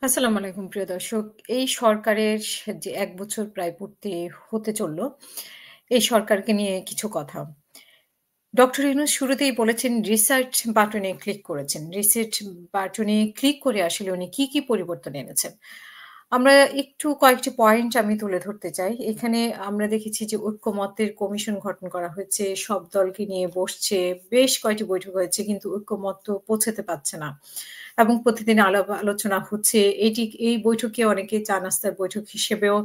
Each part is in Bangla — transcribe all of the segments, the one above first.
আসসালামু আলাইকুম প্রিয় দর্শক। এই সরকারের যে ১ বছর প্রায় পূর্তি হতে চলল, এই সরকারকে নিয়ে কিছু কথা। ডক্টর ইউনূস শুরুতেই বলেছেন রিসার্চ বাটনে ক্লিক করেছেন। রিসার্চ বাটনে ক্লিক করে আসলে উনি কি পরিবর্তন এনেছেন? আমরা একটু কয়েকটি পয়েন্ট আমি তুলে ধরতে চাই। এখানে আমরা দেখেছি যে ঐক্যমত্যের কমিশন গঠন করা হয়েছে। সব দলকে নিয়ে বসছে। বেশ কয়েকটি বৈঠক হয়েছে কিন্তু ঐক্যমত্য পৌঁছাতে পারছে না। এবং প্রতিদিন আলাপ আলোচনা হচ্ছে। এই বৈঠককে অনেকে চা নাস্তার বৈঠক হিসেবেও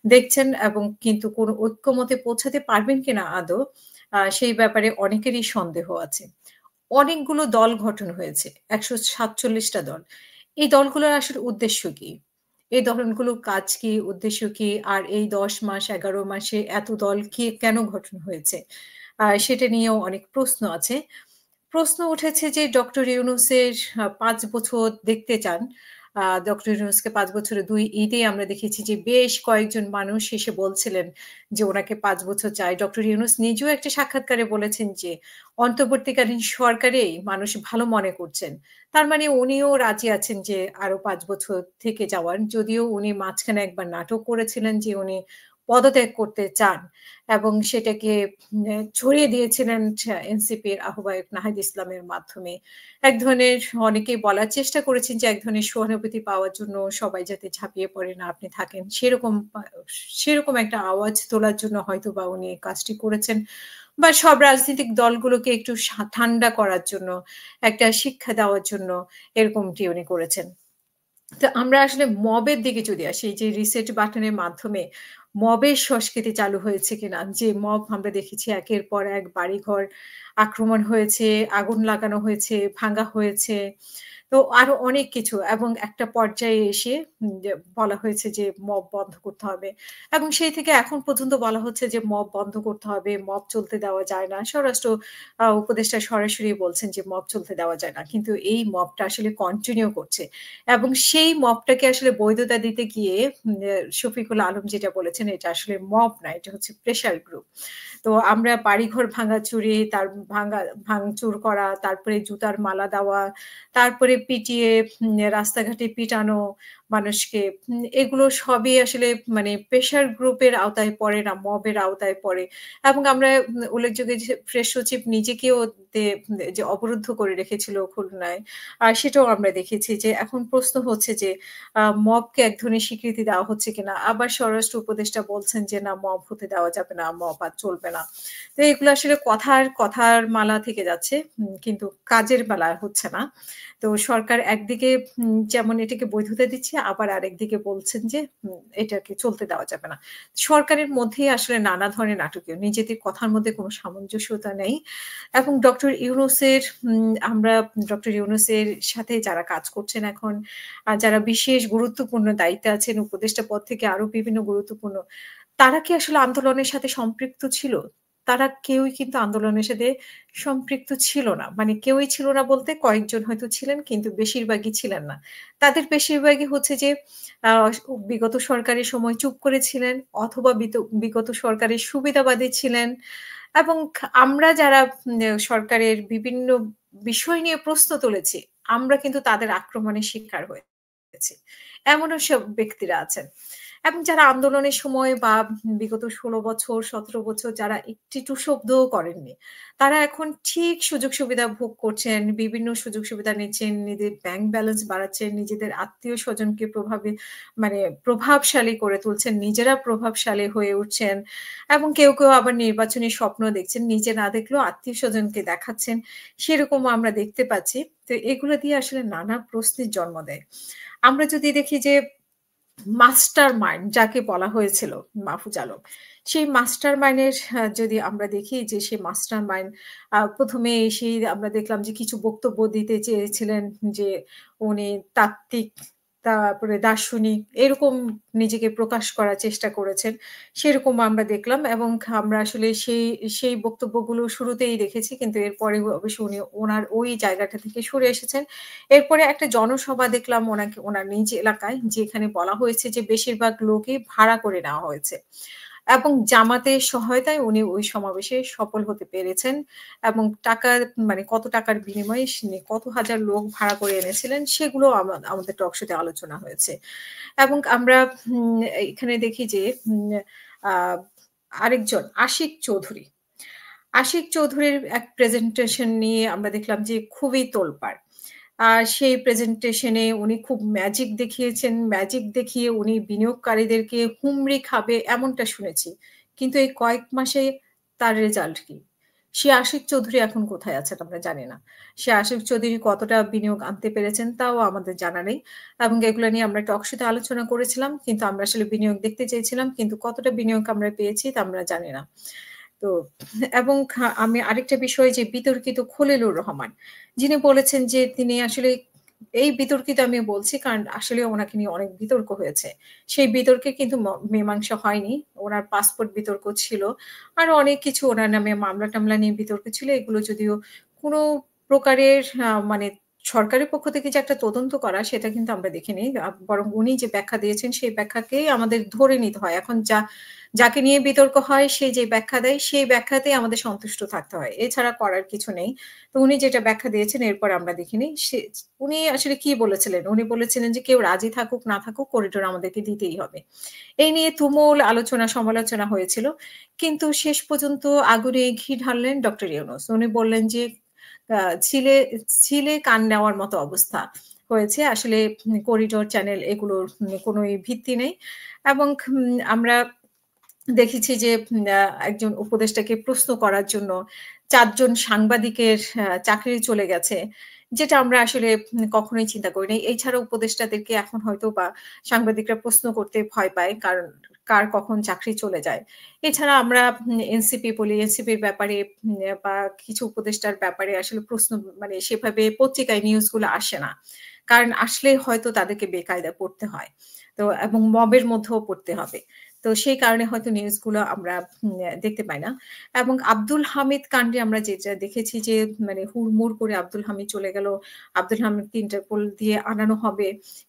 দেখছেন এবং কিন্তু কোনো ঐক্যমতে পৌঁছাতে পারবেন কিনা আদৌ সেই ব্যাপারে অনেকেরই সন্দেহ আছে। অনেকগুলো দল গঠন হয়েছে। ১৪৭ টা দল। এই দলগুলোর আসলে উদ্দেশ্য কি? এই দলগুলোর কাজ কি? উদ্দেশ্য কি? আর এই ১০ মাস ১১ মাসে এত দল কেন গঠন হয়েছে? সেটা নিয়েও অনেক প্রশ্ন আছে। প্রশ্ন উঠেছে যে ডক্টর ইউনূসের ৫ বছর দেখতে চান। ডক্টর ইউনূসকে ৫ বছরে ২ ঈদে আমরা দেখেছি যে বেশ কয়েকজন মানুষ এসে বলছিলেন যে উনাকে ৫ বছর চাই। ডক্টর ইউনূস নিজেও একটা সাক্ষাৎকারে বলেছেন যে অন্তর্বর্তীকালীন সরকারেই মানুষ ভালো মনে করছেন। তার মানে উনিও রাজি আছেন যে আরো ৫ বছর থেকে যাওয়ার। যদিও উনি মাঝখানে একবার নাটক করেছিলেন যে উনি পদত্যাগ করতে চান এবং সেটাকে ছড়িয়ে দিয়েছিলেন এনসিপির আহ্বায়ক নাহিদ ইসলামের মাধ্যমে। এক ধরনের অনেকেই বলার চেষ্টা করেছেন যে এক ধরনের সহানুভূতি পাওয়ার জন্য সবাই যাতে ঝাঁপিয়ে পড়ে না আপনি থাকেন। সেরকম একটা আওয়াজ তোলার জন্য হয়তোবা উনি এই কাজটি করেছেন। বা সব রাজনৈতিক দলগুলোকে একটু ঠান্ডা করার জন্য, একটা শিক্ষা দেওয়ার জন্য এরকমটি উনি করেছেন। তো আমরা আসলে মবের দিকে যদি আসি, এই যে রিসেট বাটনের মাধ্যমে মবের সংস্কৃতি চালু হয়েছে কিনা? যে মব আমরা দেখেছি একের পর এক বাড়িঘর আক্রমণ হয়েছে, আগুন লাগানো হয়েছে, ভাঙা হয়েছে। তো আরো অনেক কিছু এবং একটা পর্যায়ে এসে যে বলা হয়েছে যে মব বন্ধ করতে হবে। এবং সেই থেকে এখন পর্যন্ত বলা হচ্ছে যে মব বন্ধ করতে হবে, মব চলতে দেওয়া যায় না। স্বরাষ্ট্র উপদেষ্টা সরাসরি বলছেন যে মব চলতে দেওয়া যায় না। কিন্তু এই মবটা আসলে কন্টিনিউ করছে। এবং সেই মবটাকে আসলে বৈধতা দিতে গিয়ে শফিকুল আলম যেটা বলেছেন এটা আসলে মব না, এটা হচ্ছে প্রেশার গ্রুপ। তো আমরা বাড়িঘর ভাঙাচুরি, ভাঙচুর করা, তারপরে জুতার মালা দেওয়া, তারপরে পিটিয়ে রাস্তাঘাটে পিটানো মানুষকে। এগুলো সবই আসলে মানে প্রেশার গ্রুপের আওতায় পড়ে না, মবের আওতায় পড়ে। এবং আমরা উল্লেখযোগ্য যে প্রেস সচিব নিজেকেও দে যে অবরুদ্ধ করে রেখেছিল খুলনায়। সেটাও আমরা দেখেছি যে এখন প্রশ্ন হচ্ছে যে মবকে এক ধরনের স্বীকৃতি দেওয়া হচ্ছে কিনা। আবার স্বরাষ্ট্র উপদেষ্টা বলছেন যে, "না মব হতে দেওয়া যাবে না, মব আর চলবে না।" তো এগুলো আসলে কথার মালা থেকে যাচ্ছে। কিন্তু কাজের বেলা হচ্ছে না। তো সরকার একদিকে যেমন এটাকে বৈধতা দিচ্ছে, আবার আরেকদিকে বলছেন যে এটাকে চলতে দেওয়া যাবে না। সরকারের মধ্যেই আসলে নানা ধরনের নাটকীয়। নিজেদের কথার মধ্যে কোনো সামঞ্জস্যতা নেই। এবং আমরা ডক্টর ইউনূসের সাথে যারা কাজ করছেন এখন, যারা বিশেষ গুরুত্বপূর্ণ দায়িত্বে আছেন, উপদেষ্টা পদ থেকে আরো বিভিন্ন গুরুত্বপূর্ণ, তারা কি আসলে আন্দোলনের সাথে সম্পৃক্ত ছিল? তারা কেউই কিন্তু আন্দোলনের সাথে সম্পৃক্ত ছিল না। মানে কেউই ছিল না বলতে কয়েকজন হয়তো ছিলেন কিন্তু বেশিরভাগই ছিলেন না। তাদের বেশিরভাগই হচ্ছে যে আ বিগত সরকারের সময় চুপ করেছিলেন অথবা বিগত সরকারের সুবিধাবাদী ছিলেন এবং আমরা যারা সরকারের বিভিন্ন বিষয় নিয়ে প্রশ্ন তুলেছি, আমরা কিন্তু তাদের আক্রমণের শিকার হয়েছি। এমনও সব ব্যক্তিরা আছেন। এবং যারা আন্দোলনের সময় বা বিগত ১৬ বছর, ১৭ বছর যারা একটি টুশব্দও করেননি, তারা এখন ঠিক সুযোগ সুবিধা ভোগ করছেন, বিভিন্ন সুযোগ সুবিধা নিচ্ছেন, নিজেদের ব্যাংক ব্যালেন্স বাড়াচ্ছেন, নিজেদের আত্মীয়স্বজনকে মানে প্রভাবশালী করে তুলছেন, নিজেরা প্রভাবশালী হয়ে উঠছেন এবং কেউ আবার নির্বাচনী স্বপ্ন দেখছেন। নিজে না দেখলেও আত্মীয়স্বজনকে দেখাচ্ছেন। সেরকমও আমরা দেখতে পাচ্ছি। তো এগুলো দিয়ে আসলে নানা প্রশ্নের জন্ম দেয়। আমরা যদি দেখি যে মাস্টার মাইন্ড যাকে বলা হয়েছিল মাহফুজ আলম। সেই মাস্টার মাইন্ডের যদি আমরা দেখি যে সে মাস্টার মাইন্ড ১ম এ এসেই আমরা দেখলাম যে কিছু বক্তব্য দিতে চেয়েছিলেন যে উনি তাত্ত্বিক, তারপরে দার্শনিক এরকম নিজেকে প্রকাশ করার চেষ্টা করেছেন। সেরকম আমরা দেখলাম এবং আমরা আসলে সেই বক্তব্যগুলো শুরুতেই দেখেছি। কিন্তু এরপরে অবশ্য উনি উনার ওই জায়গাটা থেকে সরে এসেছেন। এরপরে একটা জনসভা দেখলাম ওনার নিজ এলাকায় যেখানে বলা হয়েছে যে বেশিরভাগ লোকই ভাড়া করে নেওয়া হয়েছে। এবং জামাতের সহায়তায় উনি ওই সমাবেশে সফল হতে পেরেছেন এবং মানে কত টাকার বিনিময়ে কত হাজার লোক ভাড়া করে এনেছিলেন সেগুলো আমাদের টক শোতে আলোচনা হয়েছে। এবং আমরা এখানে দেখি যে আ আরেকজন আশিক চৌধুরী। আশিক চৌধুরীর এক প্রেজেন্টেশন নিয়ে আমরা দেখলাম যে খুবই তোলপাড়। সেই প্রেজেন্টেশনে উনি খুব ম্যাজিক দেখিয়েছেন। ম্যাজিক দেখিয়ে উনি বিনিয়োগকারীদেরকে হুমড়ি খাবে এমনটা শুনেছি। কিন্তু এই কয়েক মাসে তার রেজাল্ট কি? সে আশিক চৌধুরী এখন কোথায় আছেন আমরা জানি না। সে আশিক চৌধুরী কতটা বিনিয়োগ আনতে পেরেছেন তাও আমাদের জানা নেই। এবং এগুলো নিয়ে আমরা টক শোতে আলোচনা করেছিলাম। কিন্তু আমরা আসলে বিনিয়োগ দেখতে চেয়েছিলাম। কিন্তু কতটা বিনিয়োগ আমরা পেয়েছি তা আমরা জানি না। তো এবং আমি আরেকটা বিষয় যে বিতর্কিত খলিলুর রহমান, যিনি বলেছেন যে তিনি আসলে এই বিতর্কিত আমি বলছি কারণ আসলে উনাকে নিয়ে অনেক বিতর্ক হয়েছে। সেই বিতর্কে কিন্তু মীমাংসা হয়নি। উনার পাসপোর্ট বিতর্ক ছিল। আরো অনেক কিছু উনার নামে মামলা-টামলা নিয়ে বিতর্ক ছিল। এগুলো যদিও কোনো প্রকারের মানে সরকারের পক্ষ থেকে যে একটা তদন্ত করা সেটা কিন্তু আমরা দেখিনি। বরং উনি যে ব্যাখ্যা দিয়েছেন সেই ব্যাখ্যাকেই আমাদের ধরে নিতে হয়। এখন যাকে নিয়ে বিতর্ক হয় সে যে ব্যাখ্যা দেয়, সেই ব্যাখ্যাতেই আমাদের সন্তুষ্ট থাকতে হয়। এছাড়া করার কিছু নেই। তো উনি যেটা ব্যাখ্যা দিয়েছেন এরপর আমরা দেখিনি। উনি আসলে কি বলেছিলেন? উনি বলেছিলেন যে, "কেউ রাজি থাকুক না থাকুক করিডোর আমাদেরকে দিতেই হবে।" এই নিয়ে তুমুল আলোচনা সমালোচনা হয়েছিল। কিন্তু শেষ পর্যন্ত আগুনে ঘি ঢাললেন ডক্টর ইউনূস। উনি বললেন যে, আ ছিলে ছিলে কান নেওয়ার মতো অবস্থা হয়েছে। আসলে করিডোর চ্যানেল এগুলোর কোনোই ভিত্তি নেই। এবং আমরা দেখেছি যে একজন উপদেষ্টাকে প্রশ্ন করার জন্য ৪ জন সাংবাদিকের চাকরি চলে গেছে। যেটা আমরা আসলে কখনোই চিন্তা করি নাই। এছাড়া উপদেষ্টাদেরকে এখন হয়তোবা সাংবাদিকরা প্রশ্ন করতে ভয় পায়। কারণ কার কখন চাকরি চলে যায়। এছাড়া আমরা এনসিপি বলি, এনসিপির ব্যাপারে বা কিছু উপদেষ্টার ব্যাপারে আসলে প্রশ্ন মানে সেভাবে পত্রিকায় নিউজগুলো আসে না। কারণ আসলে হয়তো তাদেরকে বেকায়দায় পড়তে হয়। তো এবং মবের মধ্যেও পড়তে হবে। তো সেই কারণে হয়তো নিউজগুলো আমরা দেখতে পাই না। এবং আব্দুল হামিদ কাণ্ডে আমরা যেটা দেখেছি যে মানে হুড়মুড় করে আব্দুল হামিদ চলে গেল। আব্দুল হামিদকে ইন্টারপোল দিয়ে আনানো হবে।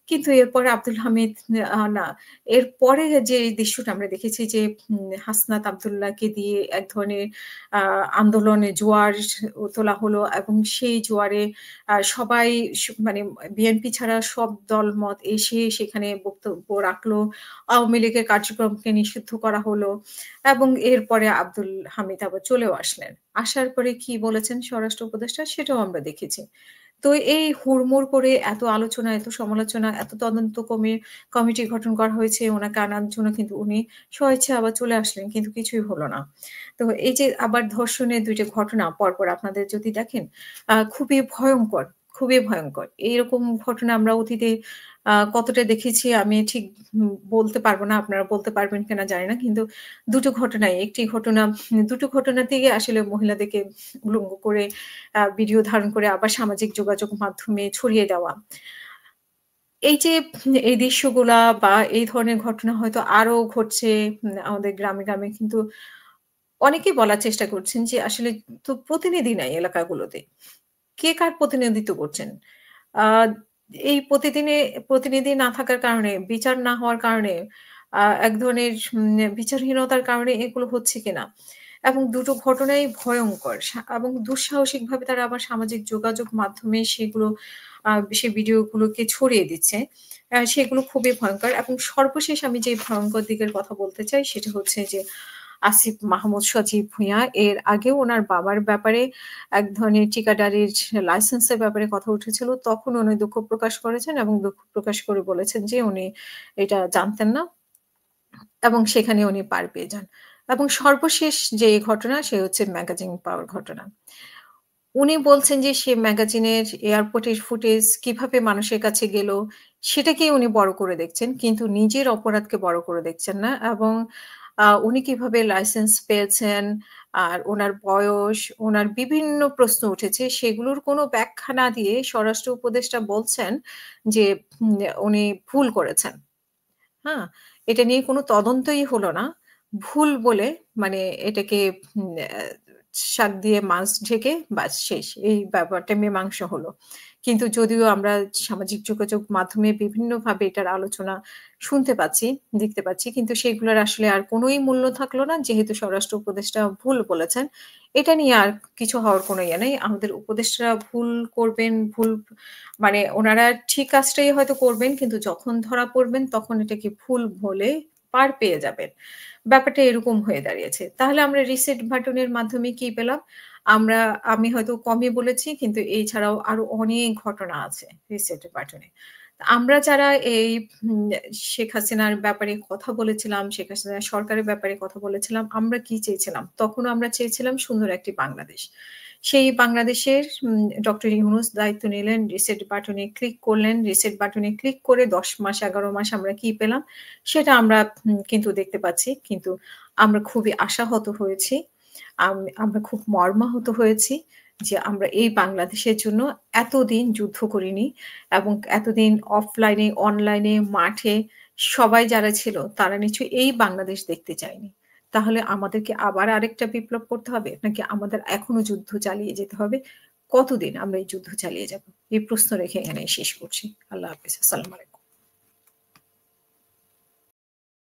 কিন্তু এরপরে আব্দুল হামিদ না। এরপরে যে দৃশ্যটা আমরা দেখেছি যে হাসনাত আব্দুল্লাহকে দিয়ে এক ধরনের আ আন্দোলনে জোয়ার তোলা হলো এবং সেই জোয়ারে সবাই মানে বিএনপি ছাড়া সব দলমত এসে সেখানে বক্তব্য রাখলো। আওয়ামী লীগের কার্যক্রমকে নিষিদ্ধ করা হলো এবং এরপরে আব্দুল হামিদ আবার চলেও আসলেন। আসার পরে কি বলেছেন স্বরাষ্ট্র উপদেষ্টা সেটাও আমরা দেখেছি। তো এই হুড়মুড় করে এত আলোচনা, এত সমালোচনা, এত তদন্ত কমিটি গঠন করা হয়েছে উনাকে আনার জন্য কিন্তু উনি স্বইচ্ছায় আবার চলে আসলেন। কিন্তু কিছুই হলো না। তো এই যে আবার ধর্ষণের ২ টা ঘটনা পরপর আপনাদের যদি দেখেন খুবই ভয়ংকর, খুবই ভয়ংকর। এইরকম ঘটনা আমরা অতীতে কতটা দেখেছি আমি ঠিক বলতে পারব না। আপনারা বলতে পারবেন কিনা জানি না। কিন্তু ২ টো ঘটনাই। একটি ঘটনা ২ টো ঘটনাতেই আসলে মহিলাদেরকে উলঙ্গ করে ভিডিও ধারণ করে আবার সামাজিক যোগাযোগ মাধ্যমে ছড়িয়ে দেওয়া। এই যে এই দৃশ্যগুলা বা এই ধরনের ঘটনা হয়তো আরো ঘটছে আমাদের গ্রামে কিন্তু অনেকেই বলার চেষ্টা করছেন যে আসলে তো প্রতিনিধি নাই এলাকাগুলোতে। কে কার প্রতিনিধিত্ব করছেন? আ এই প্রতিনিধি না থাকার কারণে, বিচার না হওয়ার কারণে, এক ধরনের বিচারহীনতার কারণে এগুলো হচ্ছে কিনা? এবং ২ টো ঘটনাই ভয়ংকর। এবং দুঃসাহসিকভাবে তারা আবার সামাজিক যোগাযোগ মাধ্যমে সেগুলো সেই ভিডিওগুলোকে ছড়িয়ে দিচ্ছে। সেগুলো খুবই ভয়ংকর এবং সর্বশেষ আমি যে ভয়ংকর দিকের কথা বলতে চাই সেটা হচ্ছে যে আসিফ মাহমুদ সজীব ভুঁইয়া এর আগেও উনার বাবার ব্যাপারে এক ধরনের ঠিকাদারির লাইসেন্সের ব্যাপারে কথা উঠেছিল। তখন উনি দুঃখ প্রকাশ করেছেন এবং দুঃখ প্রকাশ করে বলেছেন যে উনি এটা জানতেন না এবং সেখানে উনি পার পেয়ে যান। এবং সর্বশেষ যে ঘটনা সে হচ্ছে ম্যাগাজিন পাওয়ার ঘটনা। উনি বলছেন যে সে ম্যাগাজিনের এয়ারপোর্টের ফুটেজ কিভাবে মানুষের কাছে গেল সেটাকেই উনি বড় করে দেখছেন। কিন্তু নিজের অপরাধকে বড় করে দেখছেন না এবং উনি কিভাবে লাইসেন্স পেয়েছেন, আর উনার বয়স, উনার বিভিন্ন প্রশ্ন উঠেছে সেগুলোর কোনো ব্যাখ্যা না দিয়ে স্বরাষ্ট্র উপদেষ্টা বলছেন যে উম উনি ভুল করেছেন। হ্যাঁ? এটা নিয়ে কোনো তদন্তই হলো না। ভুল বলে মানে এটাকে শাক দিয়ে মাছ ঢেকে বাস শেষ। এই ব্যাপারটা মীমাংসা হলো। কিন্তু যদিও আমরা সামাজিক যোগাযোগ মাধ্যমে বিভিন্নভাবে এটার আলোচনা শুনতে পাচ্ছি, দেখতে পাচ্ছি। কিন্তু সেগুলোর আসলে আর কোনোই মূল্য থাকলো না যেহেতু স্বরাষ্ট্র উপদেষ্টা ভুল বলেছেন। এটা নিয়ে আর কিছু হওয়ার কোনো ইয়ে নেই। আমাদের উপদেষ্টারা ভুল করবেন, ভুল মানে উনারা ঠিক কাজটাই হয়তো করবেন কিন্তু যখন ধরা পড়বেন তখন এটাকে ভুল বলে পার পেয়ে যাবেন। ব্যাপারটা এরকম হয়ে দাঁড়িয়েছে। তাহলে আমরা রিসেট বাটনের মাধ্যমে কি পেলাম? আমরা আমি হয়তো কমই বলেছি কিন্তু এছাড়াও আরো অনেক ঘটনা আছে রিসেট বাটনে। আমরা যারা এই উম শেখ হাসিনার ব্যাপারে কথা বলেছিলাম, শেখ হাসিনা সরকারের ব্যাপারে কথা বলেছিলাম, আমরা কি চেয়েছিলাম? তখনও আমরা চেয়েছিলাম সুন্দর একটি বাংলাদেশ। সেই বাংলাদেশের ডক্টর ইউনূস দায়িত্ব নিলেন, রিসেট বাটনে ক্লিক করলেন। রিসেট বাটনে ক্লিক করে ১০ মাস ১১ মাস আমরা কি পেলাম? সেটা আমরা কিন্তু দেখতে পাচ্ছি। কিন্তু আমরা খুবই আশাহত হয়েছি। আমরা খুব মর্মাহত হয়েছি যে আমরা এই বাংলাদেশের জন্য এতদিন যুদ্ধ করিনি এবং এতদিন অফলাইনে, অনলাইনে, মাঠে সবাই যারা ছিল তারা নিশ্চয়ই এই বাংলাদেশ দেখতে চায়নি। তাহলে আমাদেরকে আবার আরেকটা বিপ্লব করতে হবে? নাকি আমাদের এখনো যুদ্ধ চালিয়ে যেতে হবে? কতদিন আমরা এই যুদ্ধ চালিয়ে যাব? এই প্রশ্ন রেখে এখানেই শেষ করছি। আল্লাহ হাফেজ। আসসালামু আলাইকুম।